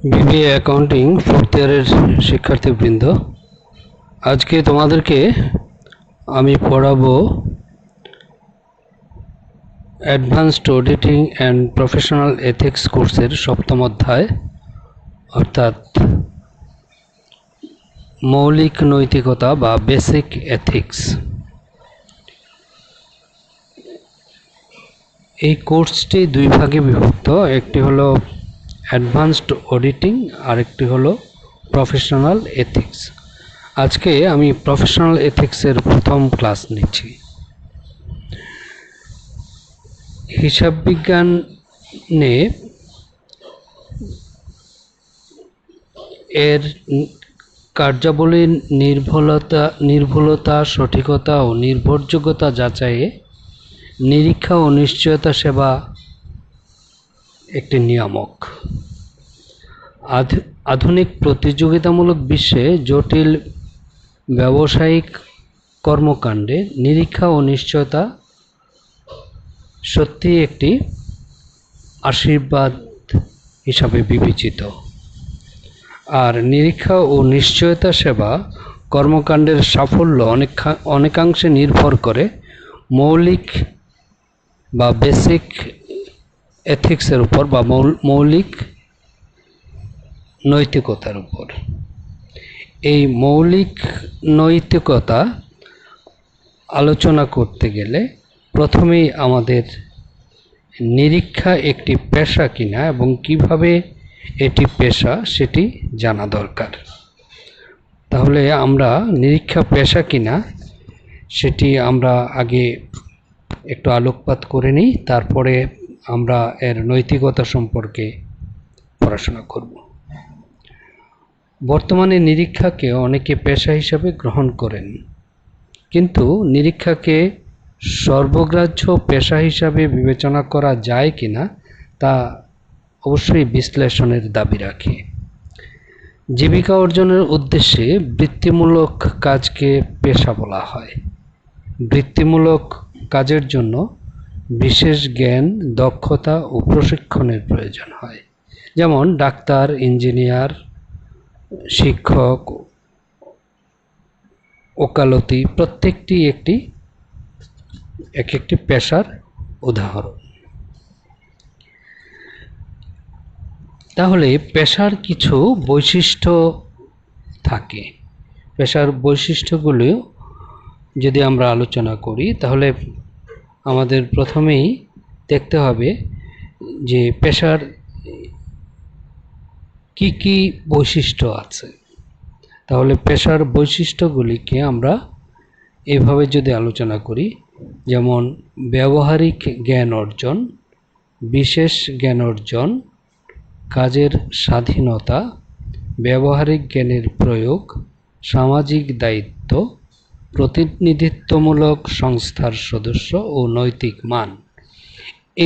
BBA accounting fourth ইয়ারের শিক্ষার্থীবৃন্দ, আজকে তোমাদেরকে আমি পড়াবো advanced auditing and professional ethics কোর্সের সপ্তম অধ্যায়, অর্থাৎ মৌলিক নৈতিকতা বা বেসিক এথিক্স। এই কোর্সটি দুই ভাগে বিভক্ত, একটি হলো অ্যাডভান্সড অডিটিং আর একটি হলো প্রফেশনাল এথিক্স। আজকে আমি প্রফেশনাল এথিক্সের প্রথম ক্লাস নিচ্ছি। হিসাব বিজ্ঞানে এর কার্যাবলীর নির্ভুলতা, সঠিকতা ও নির্ভরযোগ্যতা যাচাইয়ে নিরীক্ষা ও নিশ্চয়তা সেবা একটি নিয়ামক। আধুনিক প্রতিযোগিতামূলক বিশ্বে জটিল ব্যবসায়িক কর্মকাণ্ডে নিরীক্ষা ও নিশ্চয়তা সত্যি একটি আশীর্বাদ হিসাবে বিবেচিত। আর নিরীক্ষা ও নিশ্চয়তা সেবা কর্মকাণ্ডের সাফল্য অনেকাংশে নির্ভর করে মৌলিক বা বেসিক এথিক্সের উপর বা মৌলিক নৈতিকতার উপর। এই মৌলিক নৈতিকতা আলোচনা করতে গেলে প্রথমেই আমাদের নিরীক্ষা একটি পেশা কিনা এবং কিভাবে এটি পেশা সেটি জানা দরকার। তাহলে আমরা নিরীক্ষা পেশা কিনা সেটি আমরা আগে একটু আলোকপাত করে নিই, তারপরে আমরা এর নৈতিকতা সম্পর্কে পড়াশোনা করব। বর্তমানে নিরীক্ষাকে অনেকে পেশা হিসাবে গ্রহণ করেন, কিন্তু নিরীক্ষাকে সর্বগ্রাহ্য পেশা হিসাবে বিবেচনা করা যায় কিনা তা অবশ্যই বিশ্লেষণের দাবি রাখে। জীবিকা অর্জনের উদ্দেশ্যে বৃত্তিমূলক কাজকে পেশা বলা হয়। বৃত্তিমূলক কাজের জন্য বিশেষ জ্ঞান, দক্ষতা ও প্রশিক্ষণের প্রয়োজন হয়। যেমন ডাক্তার, ইঞ্জিনিয়ার, শিক্ষক, ওকালতি প্রত্যেকটি এক একটি পেশার উদাহরণ। তাহলে পেশার কিছু বৈশিষ্ট্য থাকে। পেশার বৈশিষ্ট্যগুলো যদি আমরা আলোচনা করি তাহলে আমাদের প্রথমেই দেখতে হবে যে পেশার কি কি বৈশিষ্ট্য আছে। তাহলে পেশার বৈশিষ্ট্যগুলিকে আমরা এভাবে যদি আলোচনা করি, যেমন ব্যবহারিক জ্ঞান অর্জন, বিশেষ জ্ঞান অর্জন, কাজের স্বাধীনতা, ব্যবহারিক জ্ঞানের প্রয়োগ, সামাজিক দায়িত্ব, প্রতিনিধিত্বমূলক সংস্থার সদস্য ও নৈতিক মান।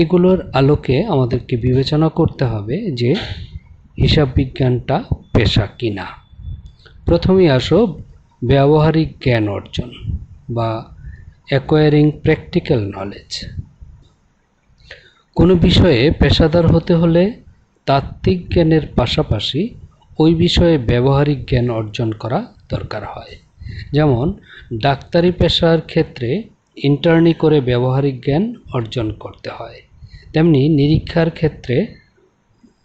এগুলোর আলোকে আমাদেরকে বিবেচনা করতে হবে যে হিসাব বিজ্ঞানটা পেশা কিনা। প্রথমেই আসো ব্যবহারিক জ্ঞান অর্জন বা অ্যাকোয়ারিং প্র্যাকটিক্যাল নলেজ। কোনো বিষয়ে পেশাদার হতে হলে তাত্ত্বিক জ্ঞানের পাশাপাশি ওই বিষয়ে ব্যবহারিক জ্ঞান অর্জন করা দরকার হয়। যেমন ডাক্তারি পেশার ক্ষেত্রে ইন্টার্নি করে ব্যবহারিক জ্ঞান অর্জন করতে হয়, তেমনি নিরীক্ষার ক্ষেত্রে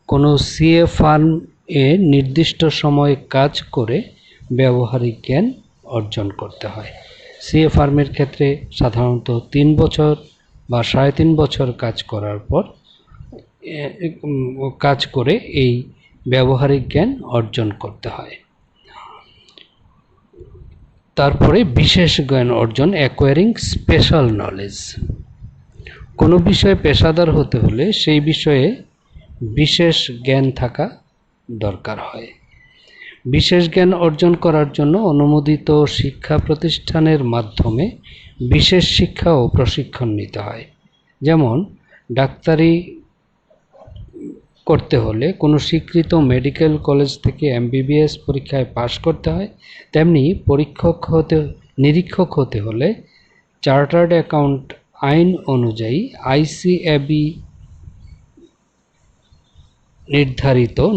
কোনো সিএ ফার্ম এ নির্দিষ্ট সময়ে কাজ করে ব্যবহারিক জ্ঞান অর্জন করতে হয়। সিএ ফার্মের ক্ষেত্রে সাধারণত 3 বছর বা 3.5 বছর কাজ করে এই ব্যবহারিক জ্ঞান অর্জন করতে হয়। তারপরে বিশেষ জ্ঞান অর্জন, অ্যাকোয়ারিং স্পেশাল নলেজ। কোনো বিষয়ে পেশাদার হতে হলে সেই বিষয়ে বিশেষ জ্ঞান থাকা দরকার হয়। বিশেষ জ্ঞান অর্জন করার জন্য অনুমোদিত শিক্ষা প্রতিষ্ঠানের মাধ্যমে বিশেষ শিক্ষা ও প্রশিক্ষণ নিতে হয়। যেমন ডাক্তারি করতে হলে কোনো স্বীকৃত মেডিকেল কলেজ থেকে এমবিবিএস পরীক্ষায় পাশ করতে হয়, তেমনি নিরীক্ষক হতে হলে চার্টার্ড অ্যাকাউন্ট আইন অনুযায়ী ICAB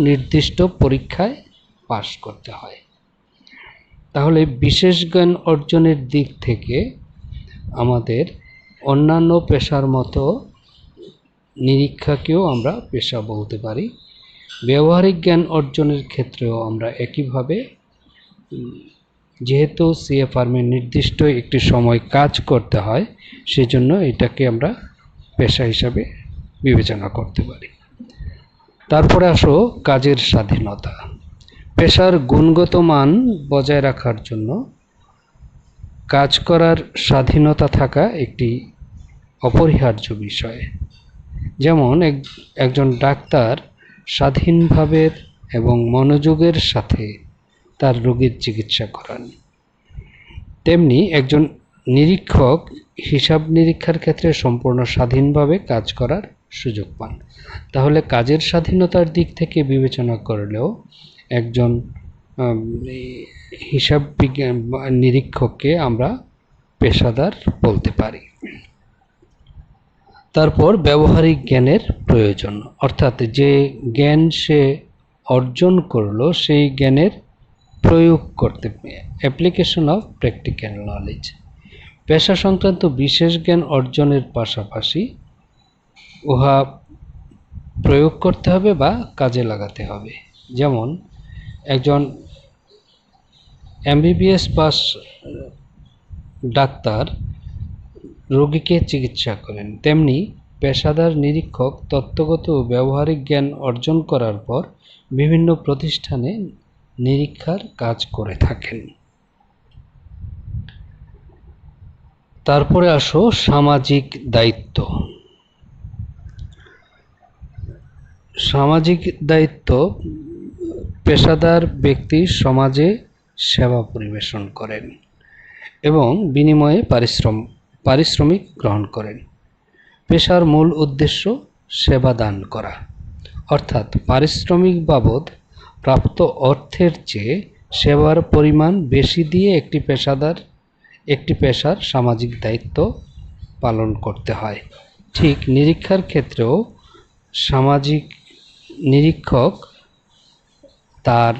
নির্দিষ্ট পরীক্ষায় পাশ করতে হয়। তাহলে বিশেষ জ্ঞান অর্জনের দিক থেকে আমাদের অন্যান্য পেশার মতো নিরীক্ষাকেও আমরা পেশা বলতে পারি। ব্যবহারিক জ্ঞান অর্জনের ক্ষেত্রেও আমরা একইভাবে, যেহেতু সিএ ফার্মে নির্দিষ্ট একটি সময় কাজ করতে হয়, সেজন্য এটাকে আমরা পেশা হিসাবে বিবেচনা করতে পারি। তারপরে আসো কাজের স্বাধীনতা। পেশার গুণগত মান বজায় রাখার জন্য কাজ করার স্বাধীনতা থাকা একটি অপরিহার্য বিষয়। যেমন একজন ডাক্তার স্বাধীনভাবে এবং মনোযোগের সাথে তার রোগীর চিকিৎসা করান, তেমনি একজন নিরীক্ষক হিসাব নিরীক্ষার ক্ষেত্রে সম্পূর্ণ স্বাধীনভাবে কাজ করার সুযোগ পান। তাহলে কাজের স্বাধীনতার দিক থেকে বিবেচনা করলেও একজন হিসাব বিজ্ঞান নিরীক্ষককে আমরা পেশাদার বলতে পারি। তারপর ব্যবহারিক জ্ঞানের প্রয়োজন, অর্থাৎ যে জ্ঞান সে অর্জন করলো সেই জ্ঞানের প্রয়োগ করতে, অ্যাপ্লিকেশন অফ প্র্যাকটিক্যাল নলেজ। পেশা সংক্রান্ত বিশেষ জ্ঞান অর্জনের পাশাপাশি উহা প্রয়োগ করতে হবে বা কাজে লাগাতে হবে। যেমন একজন এমবিবিএস পাস ডাক্তার রোগীকে চিকিৎসা করেন, তেমনি পেশাদার নিরীক্ষক তত্ত্বগত ও ব্যবহারিক জ্ঞান অর্জন করার পর বিভিন্ন প্রতিষ্ঠানে নিরীক্ষার কাজ করে থাকেন। তারপরে আসো সামাজিক দায়িত্ব। সামাজিক দায়িত্ব, পেশাদার ব্যক্তি সমাজে সেবা পরিবেশন করেন এবং বিনিময়ে পারিশ্রমিক গ্রহণ করেন। পেশার মূল উদ্দেশ্য সেবা দান করা, অর্থাৎ পারিশ্রমিক বাবদ প্রাপ্ত অর্থের চেয়ে সেবার পরিমাণ বেশি দিয়ে একটি পেশার সামাজিক দায়িত্ব পালন করতে হয়। ঠিক নিরীক্ষার ক্ষেত্রেও সামাজিক নিরীক্ষক তার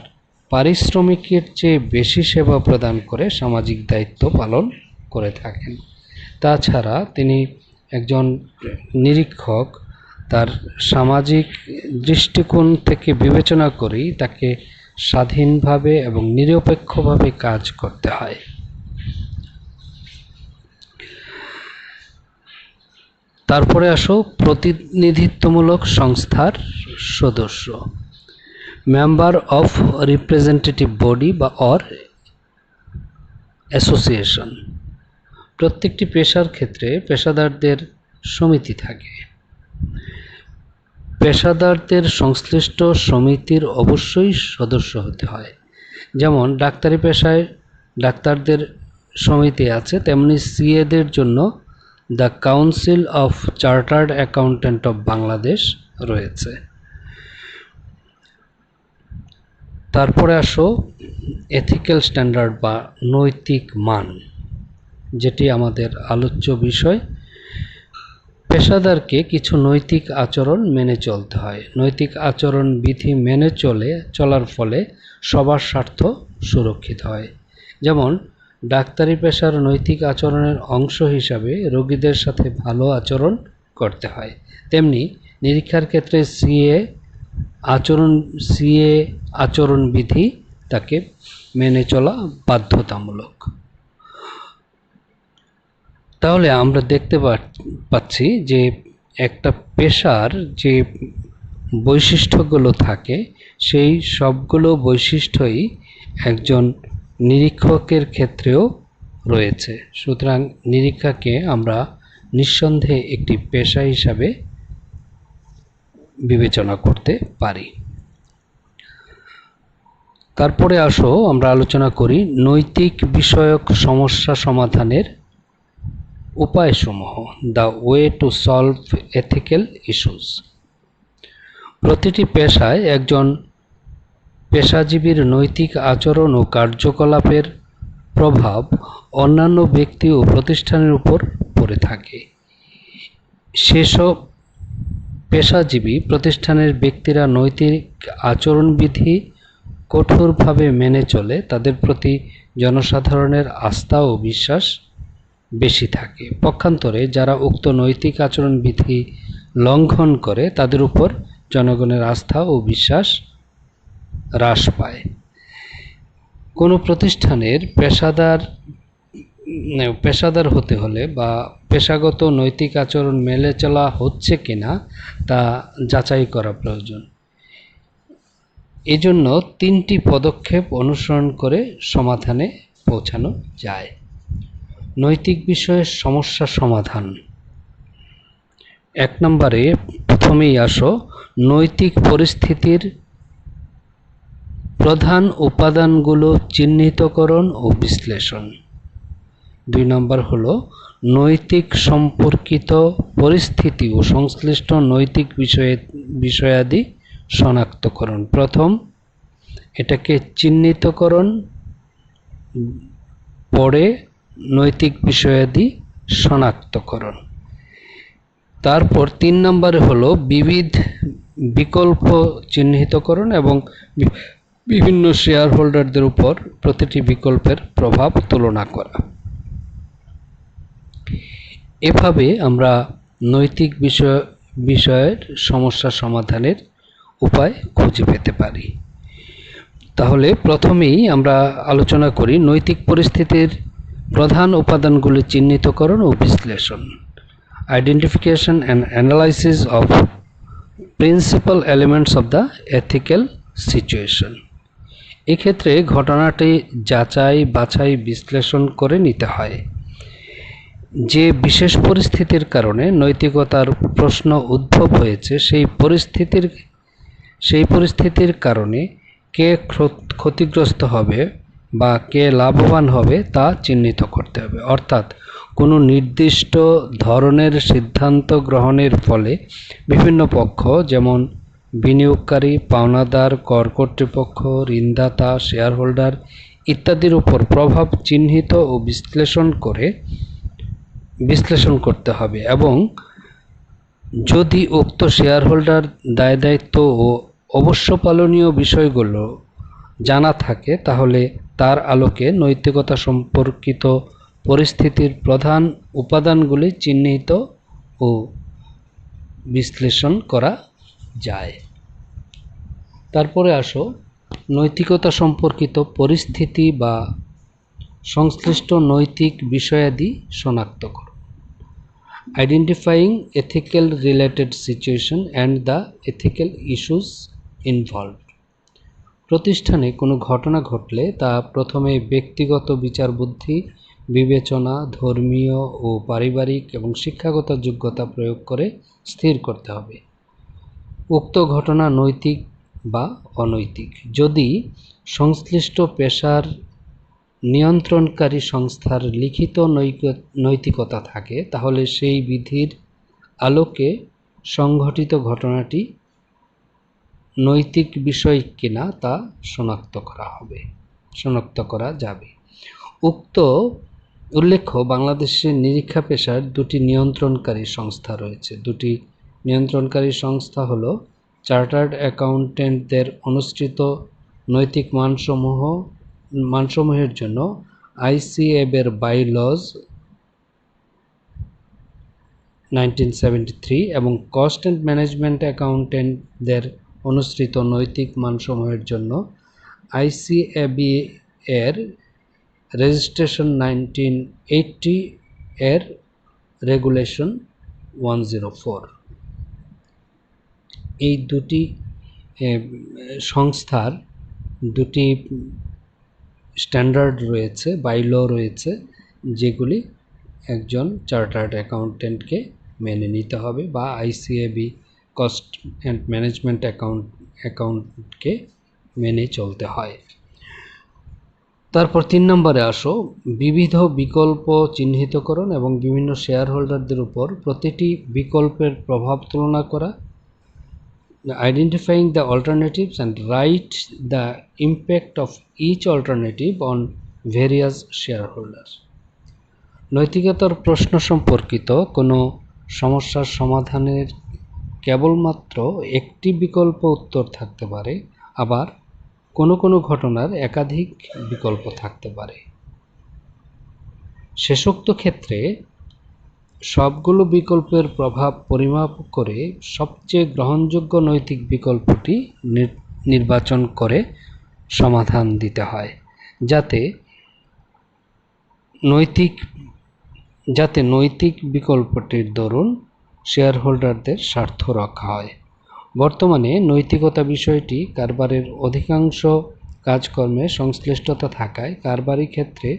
পারিশ্রমিকের চেয়ে বেশি সেবা প্রদান করে সামাজিক দায়িত্ব পালন করে থাকেন। তাছাড়া তিনি একজন নিরীক্ষক তার সামাজিক দৃষ্টিকোণ থেকে বিবেচনা করেই তাকে স্বাধীনভাবে এবং নিরপেক্ষভাবে কাজ করতে হয়। তারপরে আসো প্রতিনিধিত্বমূলক সংস্থার সদস্য, মেম্বার অফ রিপ্রেজেন্টেটিভ বডি বা অ্যাসোসিয়েশন। প্রত্যেকটি পেশার ক্ষেত্রে পেশাদারদের সমিতি থাকে। পেশাদারদের সংশ্লিষ্ট সমিতির অবশ্যই সদস্য হতে হয়। যেমন ডাক্তারি পেশায় ডাক্তারদের সমিতি আছে, তেমনি সিএদের জন্য the council of chartered accountant of Bangladesh রয়েছে। তারপরে আসো এথিক্যাল স্ট্যান্ডার্ড বা নৈতিক মান, যেটি আমাদের আলোচ্য বিষয়। পেশাদারকে কিছু নৈতিক আচরণ মেনে চলতে হয়। নৈতিক আচরণ বিধি মেনে চলার ফলে সবার স্বার্থ সুরক্ষিত হয়। যেমন ডাক্তারি পেশার নৈতিক আচরণের অংশ হিসাবে রোগীদের সাথে ভালো আচরণ করতে হয়, তেমনি নিরীক্ষার ক্ষেত্রে সিএ আচরণবিধি তাকে মেনে চলা বাধ্যতামূলক। তাহলে আমরা দেখতে পাচ্ছি যে একটা পেশার যে বৈশিষ্ট্যগুলো থাকে সেই সবগুলো বৈশিষ্ট্যই একজন নিরীক্ষকের ক্ষেত্রেও রয়েছে। সুতরাং নিরীক্ষাকে আমরা নিঃসন্দেহে একটি পেশা হিসাবে বিবেচনা করতে পারি। তারপরে আসো আমরা আলোচনা করি নৈতিক বিষয়ক সমস্যা সমাধানের উপায়সমূহ, the way to solve ethical issues. প্রতিটি পেশায় একজন পেশাজীবীর নৈতিক আচরণ ও কার্যকলাপের প্রভাব অন্যান্য ব্যক্তি ও প্রতিষ্ঠানের উপর পড়ে থাকে। সেসব পেশাজীবী প্রতিষ্ঠানের ব্যক্তিরা নৈতিক আচরণবিধি কঠোরভাবে মেনে চলে তাদের প্রতি জনসাধারণের আস্থা ও বিশ্বাস বেশি থাকে। পক্ষান্তরে যারা উক্ত নৈতিক আচরণবিধি লঙ্ঘন করে তাদের উপর জনগণের আস্থা ও বিশ্বাস হ্রাস পায়। কোনো প্রতিষ্ঠানের পেশাদার হতে হলে বা পেশাগত নৈতিক আচরণ মেনে চলা হচ্ছে কিনা তা যাচাই করা প্রয়োজন। এজন্য 3টি পদক্ষেপ অনুসরণ করে সমাধানে পৌঁছানো যায়। নৈতিক বিষয়ে সমস্যা সমাধান। 1 নম্বরে প্রথমেই আসো নৈতিক পরিস্থিতির প্রধান উপাদানগুলো চিহ্নিতকরণ ও বিশ্লেষণ। 2 নম্বর হলো নৈতিক সম্পর্কিত পরিস্থিতি ও সংশ্লিষ্ট নৈতিক বিষয়াদি শনাক্তকরণ। প্রথম এটাকে চিহ্নিতকরণ, পরে নৈতিক বিষয়াদি শনাক্তকরণ। তারপর 3 নম্বরে হলো বিবিধ বিকল্প চিহ্নিতকরণ এবং বিভিন্ন শেয়ার হোল্ডারদের উপর প্রতিটি বিকল্পের প্রভাব তুলনা করা। এভাবে আমরা নৈতিক বিষয়ের সমস্যা সমাধানের উপায় খুঁজে পেতে পারি। তাহলে প্রথমেই আমরা আলোচনা করি নৈতিক পরিস্থিতির প্রধান উপাদানগুলি চিহ্নিতকরণ ও বিশ্লেষণ। Identification and analysis of principal elements of the ethical situation. এক্ষেত্রে ঘটনাটি যাচাই বাছাই বিশ্লেষণ করে নিতে হয়। যে বিশেষ পরিস্থিতির কারণে নৈতিকতার প্রশ্ন উদ্ভব হয়েছে সেই পরিস্থিতির কারণে কে ক্ষতিগ্রস্ত হবে বা কে লাভবান হবে তা চিহ্নিত করতে হবে। অর্থাৎ কোনো নির্দিষ্ট ধরনের সিদ্ধান্ত গ্রহণের ফলে বিভিন্ন পক্ষ যেমন বিনিয়োগকারী, পাওনাদার, কর কর্তৃপক্ষ, ঋণদাতা, শেয়ার হোল্ডার ইত্যাদির উপর প্রভাব চিহ্নিত ও বিশ্লেষণ করতে হবে এবং যদি উক্ত শেয়ার হোল্ডার দায়-দায়িত্ব ও অবশ্য পালনীয় বিষয়গুলো জানা থাকে তাহলে তার আলোকে নৈতিকতা সম্পর্কিত পরিস্থিতির প্রধান উপাদানগুলি চিহ্নিত ও বিশ্লেষণ করা যায়। তারপরে আসো নৈতিকতা সম্পর্কিত পরিস্থিতি বা সংশ্লিষ্ট নৈতিক বিষয়াদি শনাক্তকরণ। Identifying ethical related situation and the ethical issues involved. প্রতিষ্ঠানে কোনো ঘটনা ঘটলে তা প্রথমে ব্যক্তিগত বিচারবুদ্ধি, বিবেচনা, ধর্মীয় ও পারিবারিক এবং শিক্ষাগত যোগ্যতা প্রয়োগ করে স্থির করতে হবে উক্ত ঘটনা নৈতিক বা অনৈতিক। যদি সংশ্লিষ্ট পেশার নিয়ন্ত্রণকারী সংস্থার লিখিত নৈতিকতা থাকে তাহলে সেই বিধির আলোকে সংঘটিত ঘটনাটি নৈতিক বিষয় কিনা তা শনাক্ত করা যাবে। উল্লেখ্য বাংলাদেশে নিরীক্ষা পেশার 2টি নিয়ন্ত্রণকারী সংস্থা রয়েছে। 2টি নিয়ন্ত্রণকারী সংস্থা হলো চার্টার্ড অ্যাকাউন্ট্যান্টদের অনুসৃত নৈতিক মানসমূহের জন্য ICAB এর বাইলজ 1973 এবং কস্ট অ্যান্ড ম্যানেজমেন্ট অ্যাকাউন্ট্যান্টদের অনুসৃত নৈতিক মানসমূহের জন্য ICAB এর রেজিস্ট্রেশন 1980 এর রেগুলেশন 104। এই 2টি সংস্থার 2টি স্ট্যান্ডার্ড রয়েছে, বাইল রয়েছে, যেগুলি একজন চার্টার্ড অ্যাকাউন্ট্যান্টকে মেনে নিতে হবে বা ICAB কস্ট অ্যান্ড ম্যানেজমেন্ট অ্যাকাউন্টকে মেনে চলতে হয়। তারপর 3 নম্বরে আসো বিবিধ বিকল্প চিহ্নিতকরণ এবং বিভিন্ন শেয়ার হোল্ডারদের উপর প্রতিটি বিকল্পের প্রভাব তুলনা করা। Identifying the alternatives and write the impact of each alternative on various shareholders. নৈতিকতার প্রশ্ন সম্পর্কিত কোনো সমস্যার সমাধানের কেবলমাত্র একটি বিকল্প উত্তর থাকতে পারে, আবার কোনো কোনো ঘটনার একাধিক বিকল্প থাকতে পারে। শেষোক্ত ক্ষেত্রে সবগুলো বিকল্পের প্রভাব পরিমাপ করে সবচেয়ে গ্রহণযোগ্য নৈতিক বিকল্পটি নির্বাচন করে সমাধান দিতে হয়, যাতে নৈতিক বিকল্পটির দরুন শেয়ার হোল্ডারদের স্বার্থ রক্ষা হয়। বর্তমানে নৈতিকতা বিষয়টি কারবারের অধিকাংশ কাজকর্মে সংশ্লিষ্টতা থাকায় কারবারি ক্ষেত্রে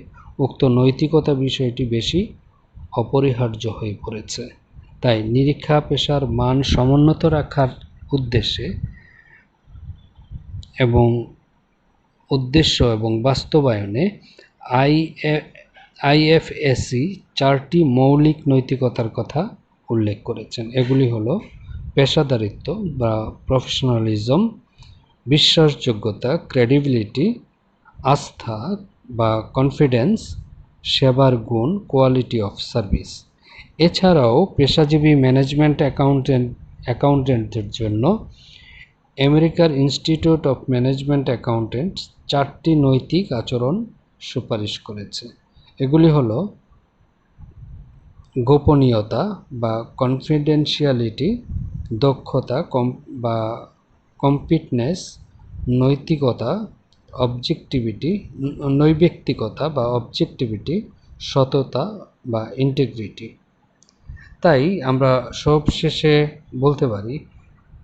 উক্ত নৈতিকতা বিষয়টি বেশি অপরিহার্য হয়ে পড়েছে। তাই নিরীক্ষা পেশার মান সমুন্নত রাখার উদ্দেশ্যে এবং বাস্তবায়নে আইএফএসি 4টি মৌলিক নৈতিকতার কথা উল্লেখ করেছেন। এগুলি হলো পেশাদারিত্ব বা প্রফেশনালিজম, বিশ্বাসযোগ্যতা ক্রেডিবিলিটি, আস্থা বা কনফিডেন্স, সেবার গুণ কোয়ালিটি অফ সার্ভিস। এছাড়াও পেশাজীবী ম্যানেজমেন্ট অ্যাকাউন্টেন্টদের জন্য আমেরিকার ইনস্টিটিউট অফ ম্যানেজমেন্ট অ্যাকাউন্টেন্টস 4টি নৈতিক আচরণ সুপারিশ করেছে। এগুলি হলো গোপনীয়তা বা কনফিডেন্সিয়ালিটি, দক্ষতা বা কম্পিটনেস, নৈর্ব্যক্তিকতা বা অবজেক্টিভিটি, সততা বা ইন্টিগ্রিটি। তাই আমরা সবশেষে বলতে পারি,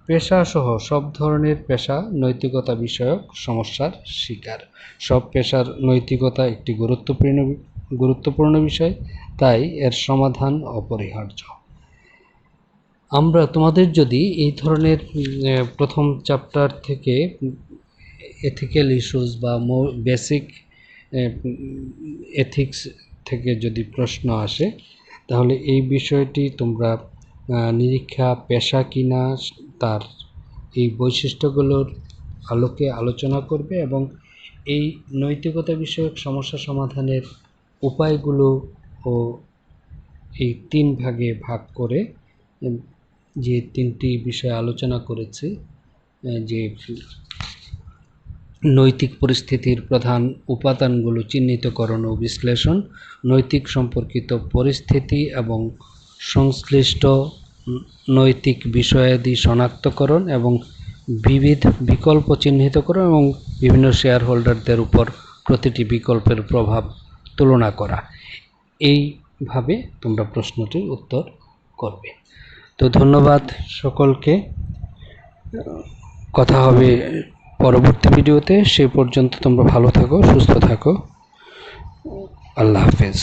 পেশাসহ সব ধরনের পেশা নৈতিকতা বিষয়ক সমস্যার শিকার। সব পেশার নৈতিকতা একটি গুরুত্বপূর্ণ বিষয়, তাই এর সমাধান অপরিহার্য। তোমাদের যদি এই ধরনের প্রথম চ্যাপ্টার থেকে এথিক্যাল ইস্যুস বা বেসিক এথিক্স থেকে যদি প্রশ্ন আসে, তাহলে এই বিষয়টি তোমরা নিরীক্ষা পেশা কিনা তার এই বৈশিষ্ট্যগুলোর আলোকে আলোচনা করবে এবং এই নৈতিকতা বিষয়ক সমস্যা সমাধানের উপায়গুলো ও এই 3 ভাগে ভাগ করে যে 3টি বিষয় আলোচনা করেছি, যে নৈতিক পরিস্থিতির প্রধান উপাদানগুলো চিহ্নিতকরণ ও বিশ্লেষণ, নৈতিক সম্পর্কিত পরিস্থিতি এবং সংশ্লিষ্ট নৈতিক বিষয়াদি শনাক্তকরণ এবং বিবিধ বিকল্প চিহ্নিতকরণ এবং বিভিন্ন শেয়ার হোল্ডারদের উপর প্রতিটি বিকল্পের প্রভাব তুলনা করা, এইভাবে তোমরা প্রশ্নটির উত্তর করবে। তো ধন্যবাদ সকলকে। কথা হবে পরবর্তী ভিডিওতে। সেই পর্যন্ত তোমরা ভালো থাকো, সুস্থ থাকো। আল্লাহ হাফেজ।